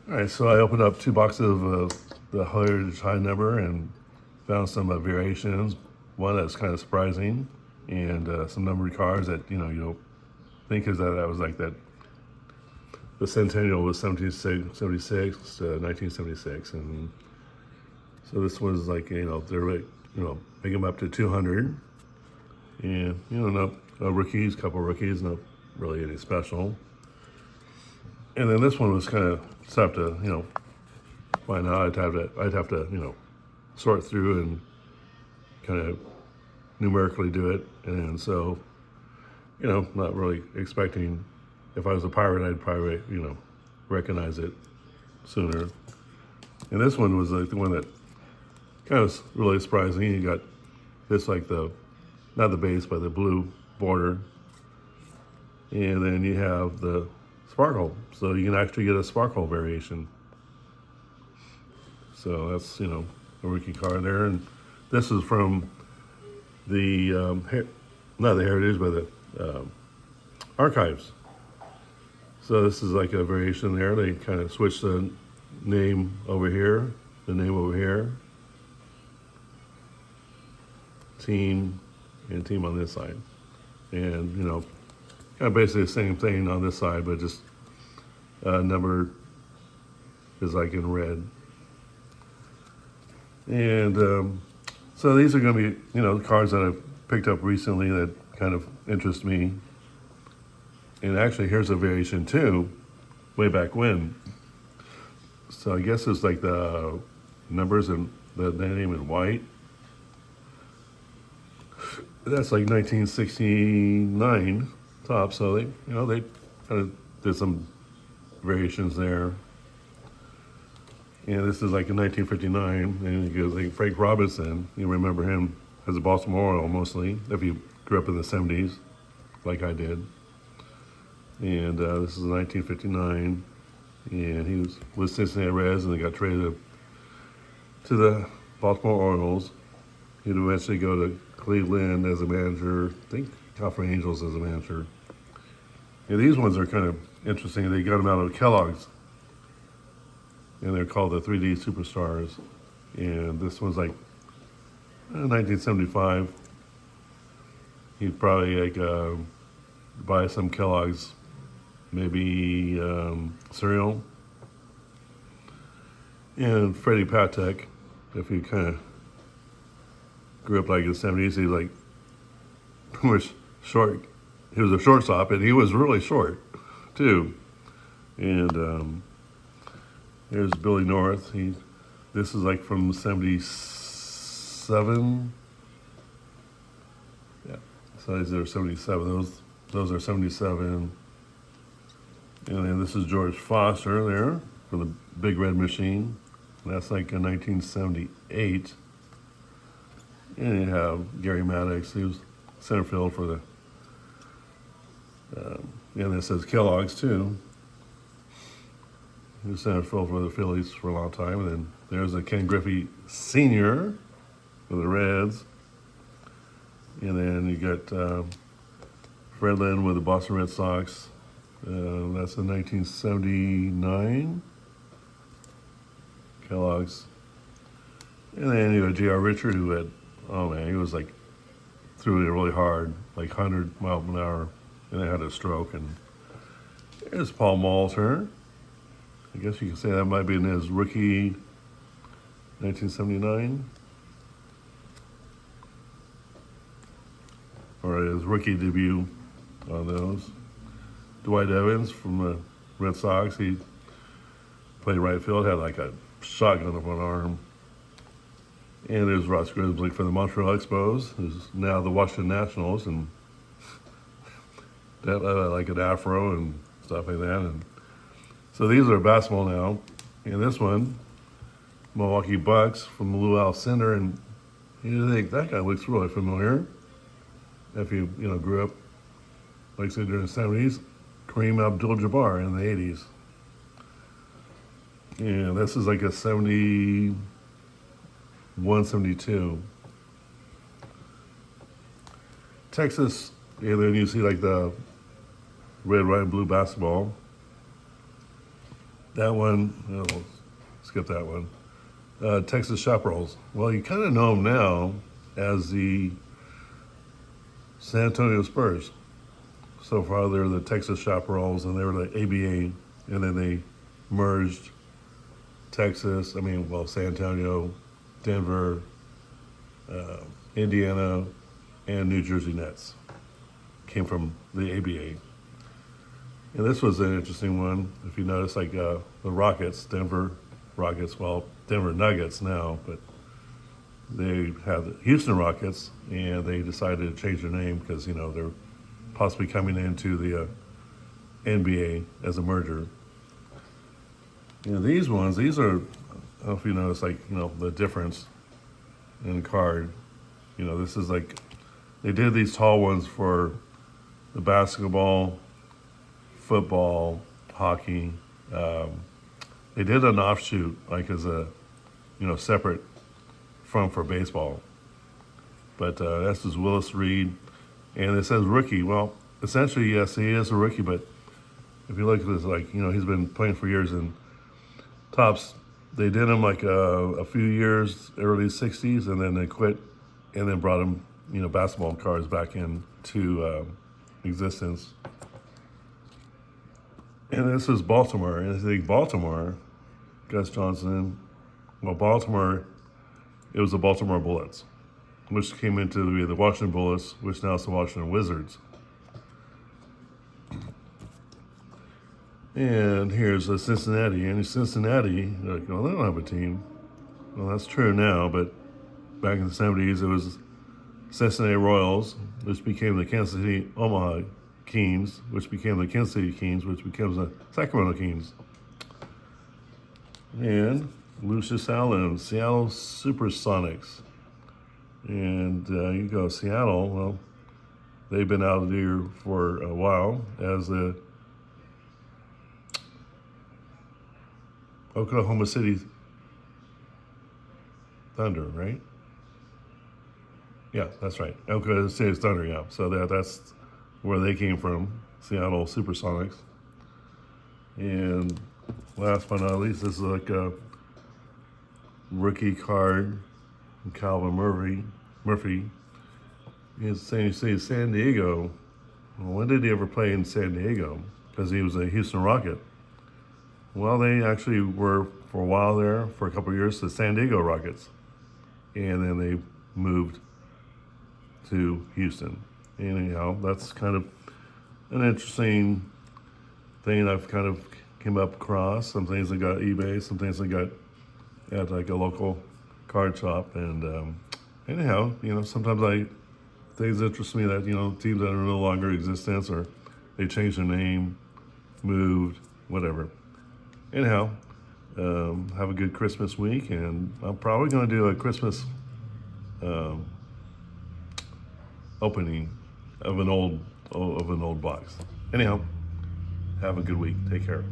All right, so I opened up two boxes of the Heritage High Number and found some variations. One that's kind of surprising, and some numbered cars that you don't think is that was like that. The Centennial was 1776 to 1976, and so this was like they're make them up to 200, and no rookies, couple rookies, no really any special. And then this one was kind of tough to find out. I'd have to sort through and kind of numerically do it, and so not really expecting. If I was a pirate, I'd probably recognize it sooner. And this one was like the one that kind of was really surprising. You got this like the not the base but the blue border, and then you have the sparkle, so you can actually get a sparkle variation. So that's a rookie car there, and this is from the not the Heritage but the Archives. So this is like a variation there. They kind of switched the name over here, team, and team on this side, and kind of basically the same thing on this side, but just number is like in red. And so these are going to be cars that I've picked up recently that kind of interest me. And actually, here's a variation too, way back when. So I guess it's like the numbers and the name in white. That's like 1969 top. So they kind of did some variations there. And this is like in 1959, and it goes like Frank Robinson. You remember him as a Baltimore Oriole mostly, if you grew up in the 70s, like I did. And this is 1959, and he was with Cincinnati Reds, and they got traded to the Baltimore Orioles. He'd eventually go to Cleveland as a manager, I think California Angels as a manager. And these ones are kind of interesting. They got them out of Kellogg's, and they're called the 3D Superstars. And this one's like 1975. He'd probably like buy some Kellogg's, maybe cereal. And Freddie Patek, if you kind of grew up like in the 70s, he's like pretty much short. He was a shortstop, and he was really short too. And there's Billy North. This is like from 77. Yeah, so these are 77. Those are 77. And then this is George Foster there for the Big Red Machine. That's like in 1978. And you have Gary Maddox, he was center field for the, and it says Kellogg's too. He was center field for the Phillies for a long time. And then there's a Ken Griffey Sr. for the Reds. And then you got Fred Lynn with the Boston Red Sox. That's in 1979. Kellogg's. And then you got J.R. Richard, who had, oh man, he was like, threw it really hard, like 100 miles an hour, and they had a stroke. And there's Paul Molitor. I guess you could say that might be in his rookie 1979. Or his rookie debut on those. Dwight Evans from the Red Sox, he played right field, had like a shotgun up one arm. And there's Ross Grimsley for the Montreal Expos, who's now the Washington Nationals, and that like an afro and stuff like that. And so these are basketball now. And this one, Milwaukee Bucks from Lou Alcindor, and you think that guy looks really familiar. If you grew up, like I said, during the 70s, Kareem Abdul-Jabbar in the 80s. And this is like a 71, 72. Texas, and then you see like the red, white, and blue basketball. That one, we'll skip that one. Texas Chaparrals. Well, you kind of know them now as the San Antonio Spurs. So far, they're the Texas Chaparrals, and they were the ABA, and then they merged San Antonio, Denver, Indiana, and New Jersey Nets. Came from the ABA. And this was an interesting one. If you notice, like the Rockets, Denver Rockets, well, Denver Nuggets now, but they have the Houston Rockets, and they decided to change their name because, they're possibly coming into the NBA as a merger. These ones, these are, I don't know if you notice, the difference in the card. This is like, they did these tall ones for the basketball, football, hockey. They did an offshoot, like as a, separate from for baseball. But this is Willis Reed, and it says rookie. Well, essentially, yes, he is a rookie, but if you look at this, he's been playing for years, and Topps, they did him like a few years, early 60s, and then they quit, and then brought him, basketball cards back into existence. And this is Baltimore, and I think Baltimore, Gus Johnson, Baltimore, it was the Baltimore Bullets, which came into be the Washington Bullets, which now is the Washington Wizards. And here's Cincinnati, and Cincinnati, they don't have a team. Well, that's true now, but back in the 70s, it was Cincinnati Royals, which became the Kansas City Omaha Kings, which became the Kansas City Kings, which becomes the Sacramento Kings. And Lucius Allen, Seattle Supersonics. And you go Seattle, well, they've been out of here for a while as the Oklahoma City Thunder, right? Yeah, that's right. Oklahoma City Thunder, yeah. So that's where they came from, Seattle Supersonics. And last but not least, this is like a rookie card from Calvin Murphy. He's saying, San Diego. Well, when did he ever play in San Diego? Because he was a Houston Rocket. Well, they actually were for a while there, for a couple of years, the San Diego Rockets. And then they moved to Houston. Anyhow, that's kind of an interesting thing I've kind of came up across. Some things I got eBay, some things I got at like a local card shop. And anyhow, sometimes things interest me that, teams that are no longer in existence or they changed their name, moved, whatever. Anyhow, have a good Christmas week, and I'm probably going to do a Christmas opening of an old box. Anyhow, have a good week. Take care.